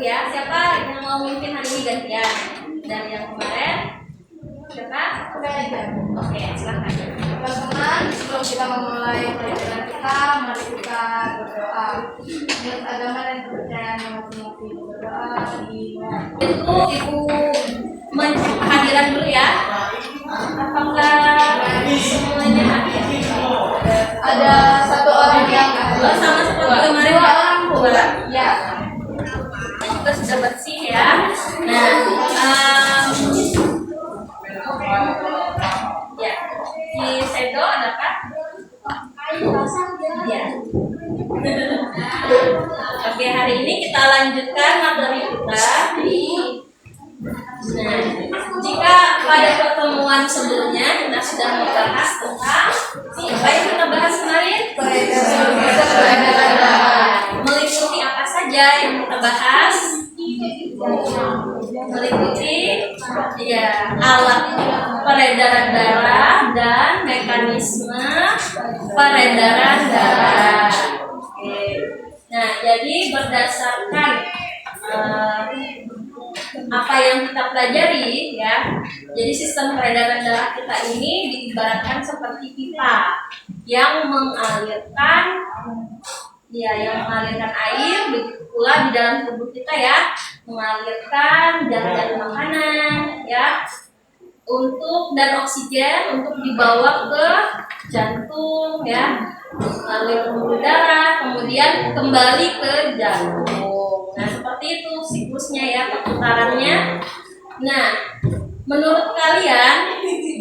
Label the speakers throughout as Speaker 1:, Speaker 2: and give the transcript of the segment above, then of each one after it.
Speaker 1: ya. Siapa yang mau mimpin hari ini gantian? Dan yang kemarin siapa? Oke, silakan.
Speaker 2: Teman-teman, sebelum kita memulai pelajaran kita, mari kita berdoa. Menurut agama dan kepercayaan masing-masing, berdoa dimulai.
Speaker 1: Itu ibu kehadiran dulu ya. Apakah semuanya hadir?
Speaker 2: Ada satu orang yang
Speaker 1: Sama seperti kemarin
Speaker 2: dua
Speaker 1: ya?
Speaker 2: orang pula. Ya.
Speaker 1: Kita sudah bersih ya. Nah, ya, di Sedo ada apa? Ya. Oke, hari ini kita lanjutkan materi kita. Nah, jika pada pertemuan sebelumnya kita sudah membahas tentang apa yang kita bahas kemarin? Meliputi apa saja yang kita bahas? Meliputi ya alat peredaran darah dan mekanisme peredaran darah. Oke. Nah, jadi berdasarkan apa yang kita pelajari ya, jadi sistem peredaran darah kita ini diibaratkan seperti pipa yang mengalirkan air, begitu pula di dalam tubuh kita ya, mengalirkan jalan makanan ya, dan oksigen untuk dibawa ke jantung ya, melalui pembuluh darah, kemudian kembali ke jantung. Nah, seperti itu siklusnya ya, perputarannya. Nah, menurut kalian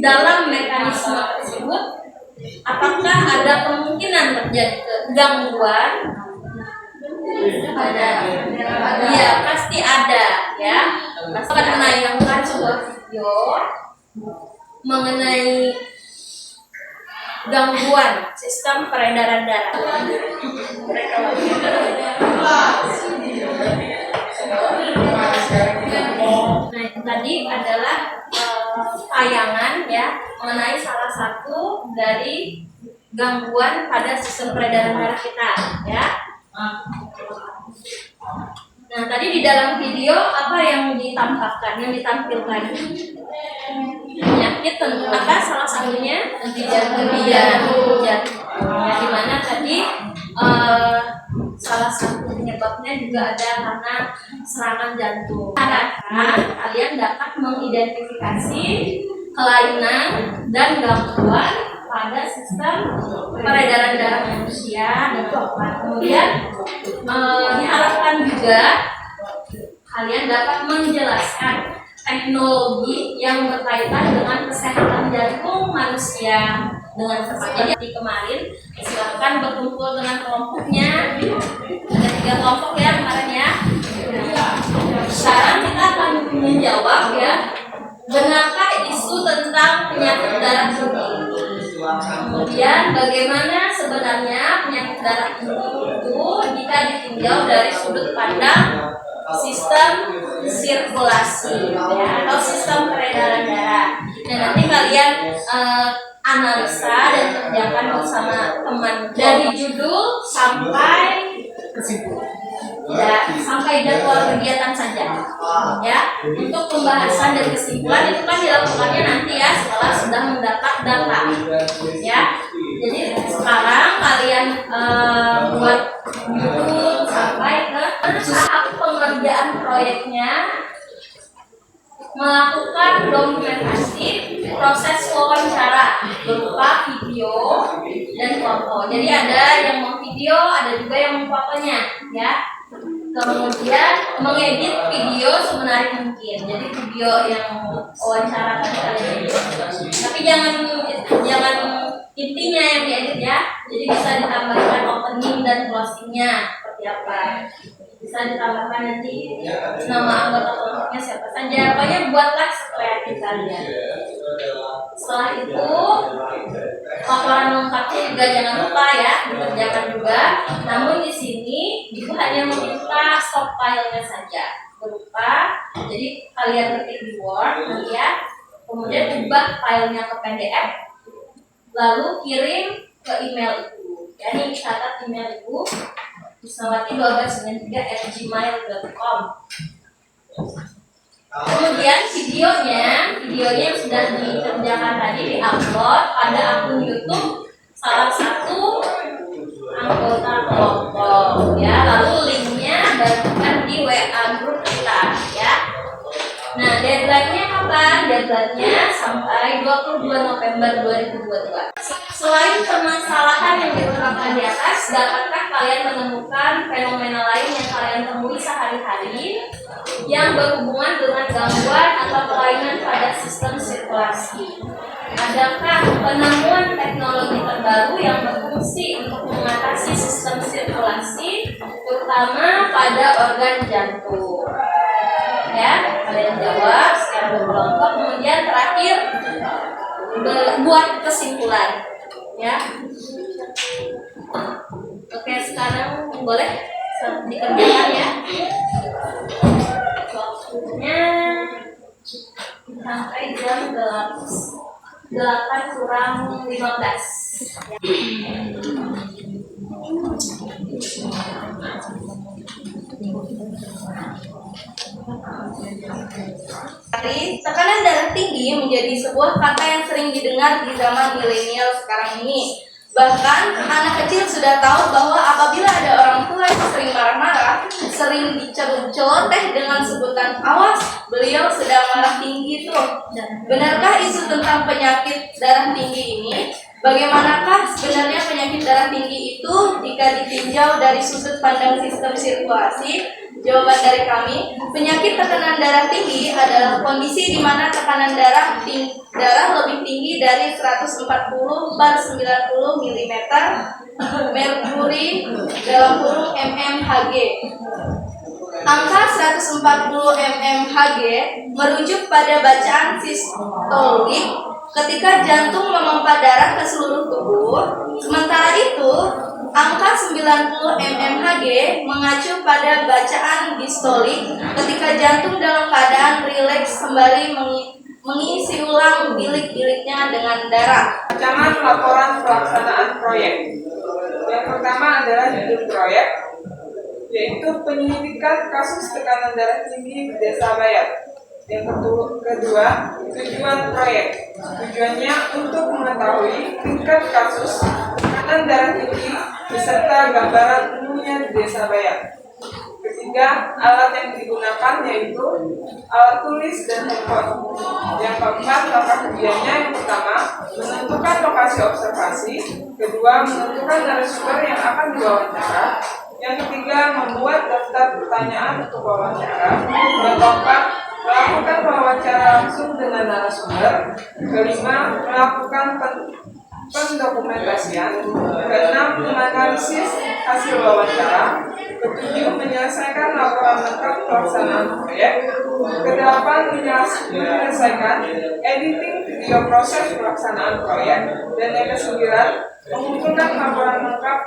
Speaker 1: dalam mekanisme tersebut apakah ada kemungkinan terjadi gangguan? Ada. Iya, pasti ada ya. Pasti akan menayangkan sebuah video mengenai gangguan sistem peredaran darah. Nah, itu tadi adalah tayangan ya mengenai salah satu dari gangguan pada sistem peredaran darah kita ya. Nah, tadi di dalam video apa yang ditampilkan? Penyakit apa salah satunya? Jantung. Ya, di mana tadi salah satu penyebabnya juga ada karena serangan jantung. Harapkan kalian dapat mengidentifikasi kelainan dan gangguan pada sistem peredaran darah manusia. Kemudian diharapkan juga kalian dapat menjelaskan teknologi yang berkaitan dengan kesehatan jantung manusia dengan seperti jadi kemarin. Silakan berkumpul dengan kelompoknya. Ada 3 kelompok ya kemarin ya. Sekarang kita akan menjawab ya, benarkah isu tentang penyakit darah tinggi? Kemudian bagaimana sebenarnya penyakit darah tinggi itu jika ditinjau dari sudut pandang sistem sirkulasi ya, atau sistem peredaran darah. Dan nanti kalian analisa dan kerjakan bersama teman dari judul sampai kesimpulan. Ya, sampai jadwal kegiatan saja. Ya, untuk pembahasan dan kesimpulan itu kan dilakukannya nanti ya setelah sudah mendapat data. Ya, jadi sekarang kalian buat judul sampai ke tahap pengerjaan proyeknya, melakukan dokumentasi proses wawancara berupa video dan foto. Jadi ada yang mau video, ada juga yang mau fotonya, ya. Kemudian mengedit video semenarik mungkin. Jadi video yang wawancara kalian edit, tapi jangan intinya yang diedit ya. Jadi bisa ditambahkan opening dan closingnya seperti apa. Bisa ditambahkan nanti nama anggota kelompoknya siapa saja. Pokoknya buatlah sekreatif kalian. Setelah itu laporan lengkapnya juga jangan lupa ya dikerjakan juga. Namun di sini ibu hanya meminta stop filenya saja berupa, jadi kalian ketik di Word nanti ya, kemudian ubah filenya ke PDF, lalu kirim ke email ibu. Ya, ini catat email ibu isnawati1293@gmail.com. Kemudian videonya yang sudah dikerjakan tadi diupload pada akun YouTube salah satu anggota kelompok ya. Lalu linknya bagikan di WA grup kita ya. Nah, deadline-nya kapan? Deadline-nya sampai 22 November 2022. Selain permasalahan yang diungkapkan di atas, dapatkah kalian menemukan fenomena lain yang kalian temui sehari-hari yang berhubungan dengan gangguan atau kelainan pada sistem sirkulasi? Adakah penemuan teknologi terbaru yang berfungsi untuk mengatasi sistem sirkulasi, terutama pada organ jantung? Ya, kalian jawab secara berkelompok. Kemudian terakhir buat kesimpulan. Ya. Oke, sekarang boleh dikerjakan ya. Waktunya sampai jam 8 kurang 15. Tekanan darah tinggi menjadi sebuah kata yang sering didengar di zaman milenial sekarang ini. Bahkan anak kecil sudah tahu bahwa apabila ada orang tua yang sering marah-marah, sering diceloteh dengan sebutan awas, beliau sedang marah tinggi tuh. Benarkah isu tentang penyakit darah tinggi ini? Bagaimanakah sebenarnya penyakit darah tinggi itu jika ditinjau dari sudut pandang sistem sirkulasi? Jawaban dari kami, penyakit tekanan darah tinggi adalah kondisi di mana tekanan darah lebih tinggi dari 140/90 mm merkuri dalam kurung mmHg. Angka 140 mmHg merujuk pada bacaan sistolik ketika jantung memompa darah ke seluruh tubuh. Sementara itu, angka 90 mmHg mengacu pada bacaan distolik ketika jantung dalam keadaan rileks sembari mengisi ulang bilik-biliknya dengan darah.
Speaker 3: Rancangan laporan pelaksanaan proyek. Yang pertama adalah judul proyek, yaitu penyelidikan kasus tekanan darah tinggi di Desa Bayat. Yang kedua, tujuan proyek. Tujuannya untuk mengetahui tingkat kasus tekanan darah tinggi beserta gambaran umumnya di Desa Bayat. Ketiga, alat yang digunakan yaitu alat tulis dan handphone. Yang keempat, langkah kerjanya. Yang pertama, menentukan lokasi observasi. Kedua, menentukan narasumber yang akan diwawancara. Yang ketiga, membuat daftar pertanyaan untuk wawancara. Yang keempat, melakukan wawancara langsung dengan narasumber. Kelima, melakukan pendokumentasian. Keenam, menganalisis hasil wawancara. Ketujuh, menyelesaikan laporan lengkap pelaksanaan proyek. Kedelapan, menyelesaikan editing video proses pelaksanaan proyek. Dan yang kesembilan, mengumpulkan laporan lengkap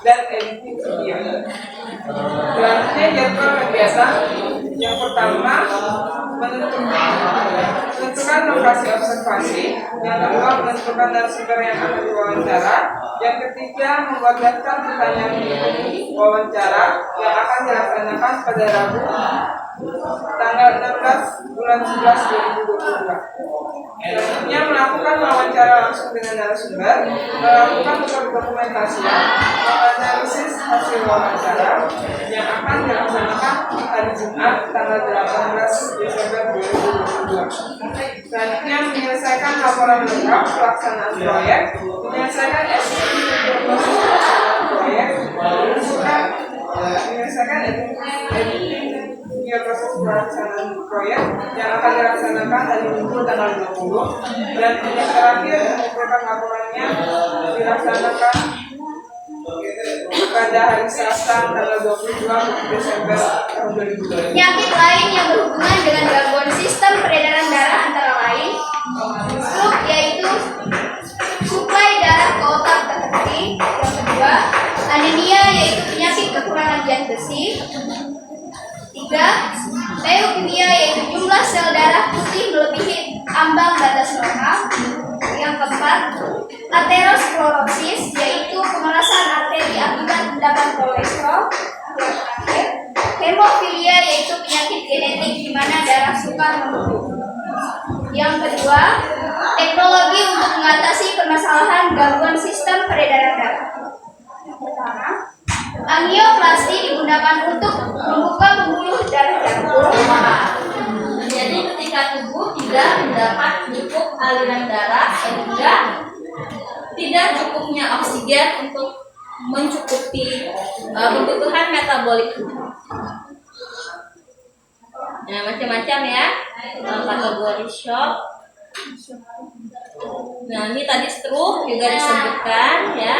Speaker 3: dan editing video. Selanjutnya jadwal kegiatan. Yang pertama, menentukan lokasi observasi. Yang kedua, menentukan narasumber yang akan diwawancara. Yang ketiga, membuat daftar pertanyaan wawancara yang akan dilaksanakan pada Rabu tanggal 16 bulan 11 2022. Selanjutnya, melakukan wawancara langsung dengan narasumber, melakukan dokumentasian, menganalisis hasil wawancara yang akan dilaksanakan hari Jumat tanggal 18 Desember 2022. Selanjutnya, menyelesaikan laporan lengkap pelaksanaan proyek, menyelesaikan proyek, menyelesaikan editing video proses pelaksanaan proyek yang akan dilaksanakan hari Minggu tanggal 20, dan yang terakhir mengumpulkan laporannya dilaksanakan pada hari Selasa tanggal 22 Desember tahun 2022.
Speaker 2: Penyakit lain yang berhubungan dengan gangguan sistem peredaran darah antara lain stroke, yaitu suplai darah ke otak terhenti. Yang kedua, anemia, yaitu penyakit kekurangan zat besi. Tiga, leukemia, yaitu jumlah sel darah putih melebihi ambang batas normal. Yang keempat, aterosklerosis, yaitu pemerasan arteri akibat endapan kolesterol. yang terakhir, hemofilia yaitu penyakit genetik di mana darah sukar membeku. Yang kedua, teknologi untuk mengatasi permasalahan gangguan sistem peredaran darah. Yang pertama, angioplasti digunakan untuk membuka pembuluh darah jantung.
Speaker 1: Jadi ketika tubuh tidak mendapat cukup aliran darah sehingga tidak cukupnya oksigen untuk mencukupi kebutuhan metabolik. Nah, macam-macam ya kategori shock. Nah, ini tadi stroke juga disebutkan ya.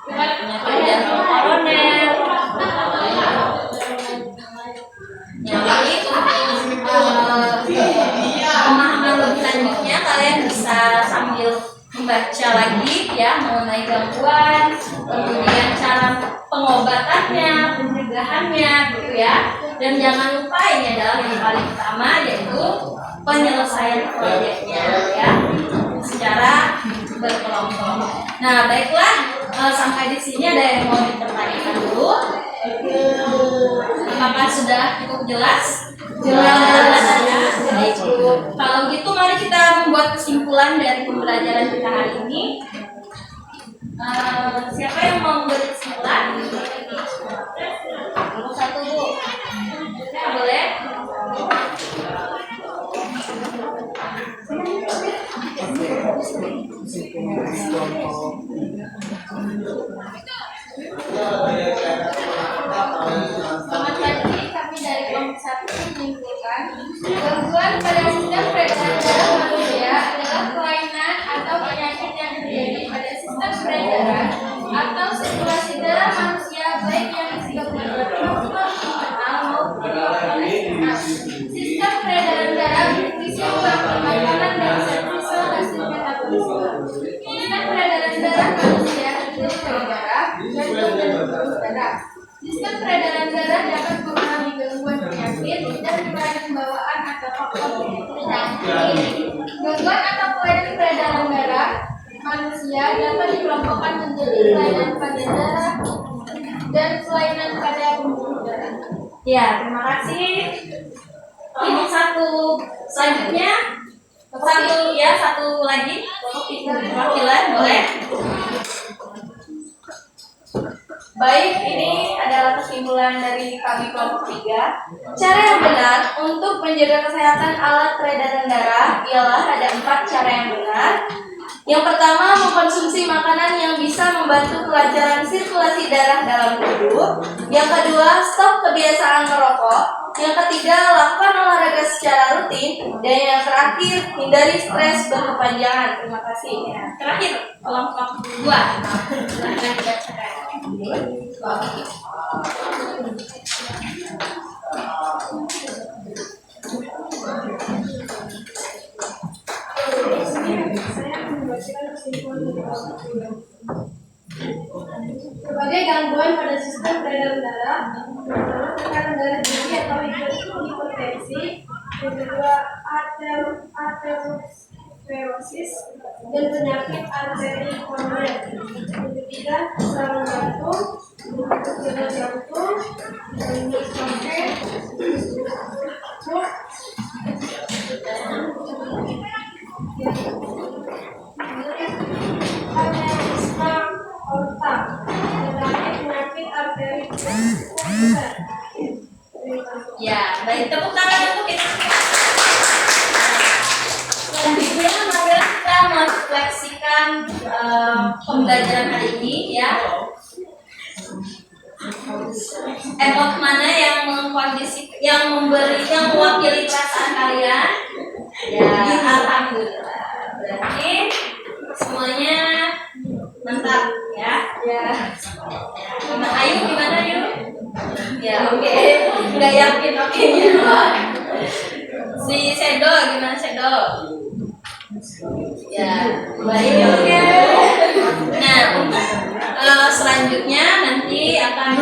Speaker 1: Penyakit jantung koroner. Jadi pemahaman lebih lanjutnya kalian bisa sambil membaca lagi ya mengenai gangguan, kemudian cara pengobatannya, pencegahannya gitu ya. Dan jangan lupa ini adalah yang paling utama yaitu penyelesaian proyeknya ya secara berkelompok. Nah, baiklah sampai di sini ada yang mau ditanyakan dulu? Apakah sudah cukup jelas? Jelas ya. Kalau gitu mari kita membuat kesimpulan dari pembelajaran kita hari ini. Siapa yang mau memberi kesimpulan? Satu Bu. Boleh?
Speaker 2: Selamat pagi, kami dari kelompok 1 menyimpulkan gangguan pada sistem peredaran darah manusia adalah kelainan atau penyakit yang terjadi pada sistem peredaran atau sirkulasi darah manusia baik yang disebabkan oleh faktor internal maupun faktor eksternal. Sistem peredaran darah berfungsi membangun makanan dan sel hasil metabolisme. Sistem peredaran darah manusia terdiri dari darah, jantung dan pembuluh darah. Sistem peredaran darah dapat mengalami gangguan penyakit dan kelainan bawaan atau faktor penyakit. Gangguan atau kelainan peredaran darah manusia dapat dikelompokkan menjadi kelainan pada darah dan kelainan pada pembuluh darah.
Speaker 1: Ya, terima kasih. Ini satu selanjutnya satu lagi perwakilan boleh. Baik, ini adalah kesimpulan dari kami kelompok 3. Cara yang benar untuk menjaga kesehatan alat peredaran darah ialah ada 4 cara yang benar. Yang pertama, mengkonsumsi makanan yang bisa membantu kelancaran sirkulasi darah dalam tubuh. Yang kedua, stop kebiasaan merokok. Yang ketiga, lakukan olahraga secara rutin. Dan yang terakhir, hindari stres berkepanjangan. Terima kasih. Ya. Terakhir, kelompok 2. Silahkan dibacakan.
Speaker 2: Sebagai gangguan pada sistem peredaran darah, pertama tekanan darah tinggi atau hipertensi, yang kedua aterosklerosis dan penyakit arteri koroner, yang ketiga serangan jantung, gejala jantung, penyakit stroke, penyakit arteri.
Speaker 1: Ya, baik, tepuk tangan untuk kita. Selanjutnya, mari kita merefleksikan pembelajaran hari ini ya. Emot mana yang mewakili perasaan kalian? Ya, alhamdulillah. Berarti semuanya mantap ya. Ya. Ayu gimana Ayu? Ya oke. Nggak yakin oke-nya. Si Sedo gimana Sedo? Ya baik oke. Nah untuk selanjutnya nanti akan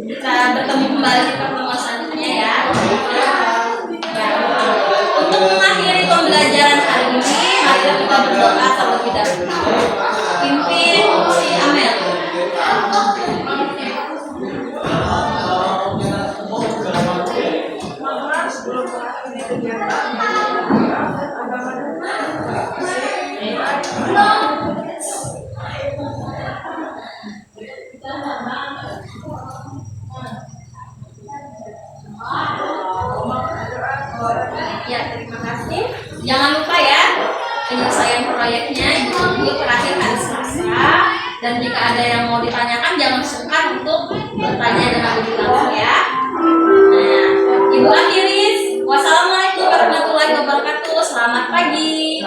Speaker 1: kita bertemu kembali di pertemuan selanjutnya ya. Untuk mengakhiri pembelajaran hari ini, mari kita berdoa terlebih dahulu. Pimpin si Amel.
Speaker 3: sebelum mengakhiri kegiatan, agama
Speaker 1: Ya, terima kasih. Jangan lupa ya, penyelesaian proyeknya Ibu terakhir hari Selasa. Dan jika ada yang mau ditanyakan, jangan sungkan untuk bertanya dengan Ibu langsung ya. Nah, Ibu akhirin. Wassalamualaikum warahmatullahi wabarakatuh. Selamat pagi.